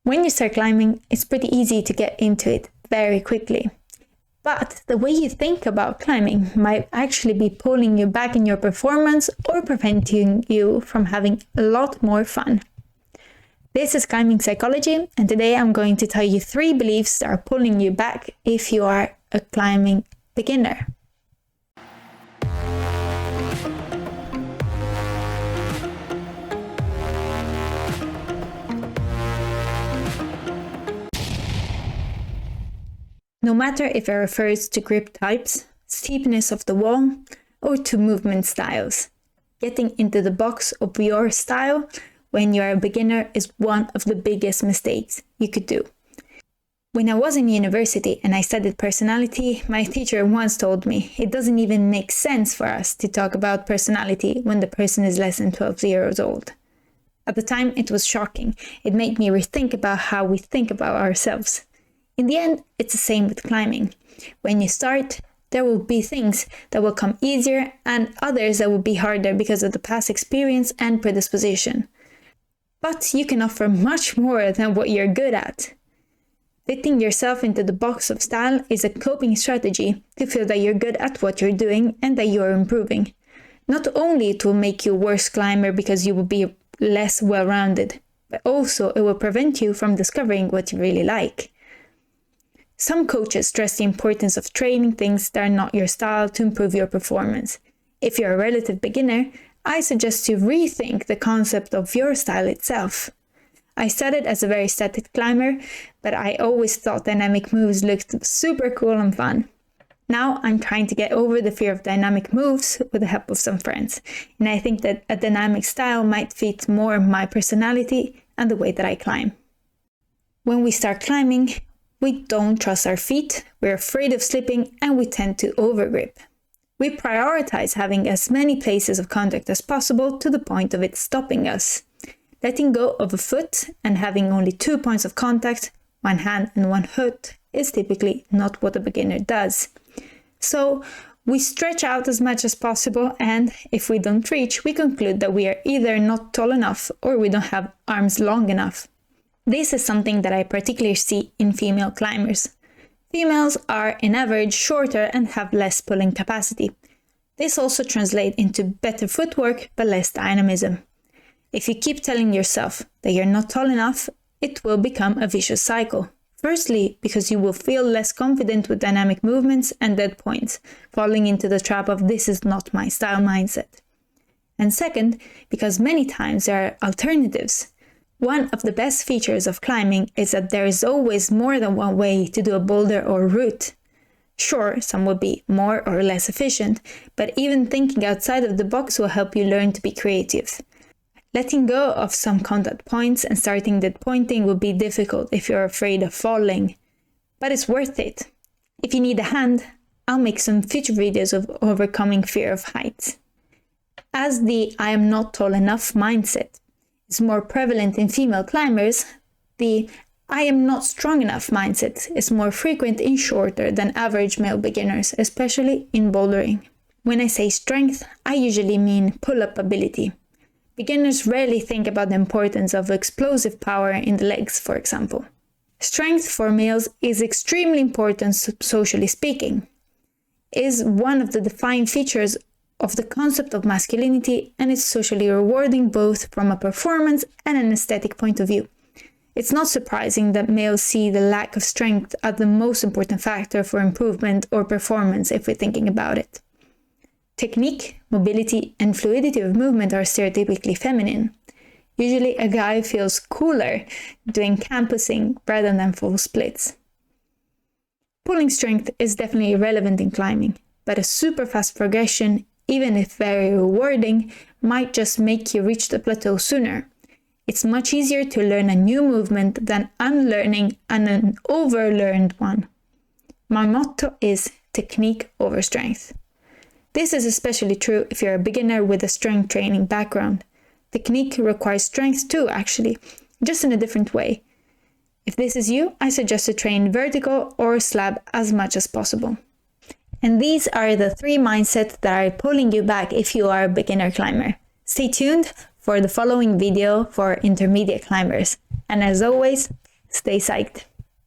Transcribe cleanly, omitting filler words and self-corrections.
When you start climbing, it's pretty easy to get into it very quickly. But the way you think about climbing might actually be pulling you back in your performance or preventing you from having a lot more fun. This is Climbing Psychology, and today I'm going to tell you 3 beliefs that are pulling you back if you are a climbing beginner. No matter if it refers to grip types, steepness of the wall, or to movement styles, getting into the box of your style when you are a beginner is one of the biggest mistakes you could do. When I was in university and I studied personality, my teacher once told me it doesn't even make sense for us to talk about personality when the person is less than 12 years old. At the time, it was shocking. It made me rethink about how we think about ourselves. In the end, it's the same with climbing. When you start, there will be things that will come easier and others that will be harder because of the past experience and predisposition. But you can offer much more than what you're good at. Fitting yourself into the box of style is a coping strategy to feel that you're good at what you're doing and that you're improving. Not only it will make you a worse climber because you will be less well-rounded, but also it will prevent you from discovering what you really like. Some coaches stress the importance of training things that are not your style to improve your performance. If you're a relative beginner, I suggest you rethink the concept of your style itself. I started as a very static climber, but I always thought dynamic moves looked super cool and fun. Now I'm trying to get over the fear of dynamic moves with the help of some friends, and I think that a dynamic style might fit more my personality and the way that I climb. When we start climbing, we don't trust our feet, we're afraid of slipping, and we tend to overgrip. We prioritize having as many places of contact as possible to the point of it stopping us. Letting go of a foot and having only 2 points of contact, one hand and one foot, is typically not what a beginner does. So we stretch out as much as possible, and if we don't reach, we conclude that we are either not tall enough or we don't have arms long enough. This is something that I particularly see in female climbers. Females are, in average, shorter and have less pulling capacity. This also translates into better footwork but less dynamism. If you keep telling yourself that you're not tall enough, it will become a vicious cycle. Firstly, because you will feel less confident with dynamic movements and dead points, falling into the trap of "this is not my style" mindset. And second, because many times there are alternatives. One of the best features of climbing is that there is always more than one way to do a boulder or route. Sure, some will be more or less efficient, but even thinking outside of the box will help you learn to be creative. Letting go of some contact points and starting dead pointing will be difficult if you're afraid of falling, but it's worth it. If you need a hand, I'll make some future videos of overcoming fear of heights. As the "I am not tall enough" mindset is more prevalent in female climbers, the "I am not strong enough" mindset is more frequent in shorter than average male beginners, especially in bouldering. When I say strength, I usually mean pull-up ability. Beginners rarely think about the importance of explosive power in the legs, for example. Strength for males is extremely important socially speaking. It is one of the defining features of the concept of masculinity, and it's socially rewarding both from a performance and an aesthetic point of view. It's not surprising that males see the lack of strength as the most important factor for improvement or performance if we're thinking about it. Technique, mobility, and fluidity of movement are stereotypically feminine. Usually a guy feels cooler doing campusing rather than full splits. Pulling strength is definitely relevant in climbing, but a super fast progression, even if very rewarding, might just make you reach the plateau sooner. It's much easier to learn a new movement than unlearning an overlearned one. My motto is technique over strength. This is especially true if you're a beginner with a strength training background. Technique requires strength too, actually, just in a different way. If this is you, I suggest to train vertical or slab as much as possible. And these are the 3 mindsets that are pulling you back if you are a beginner climber. Stay tuned for the following video for intermediate climbers. And as always, Stay psyched.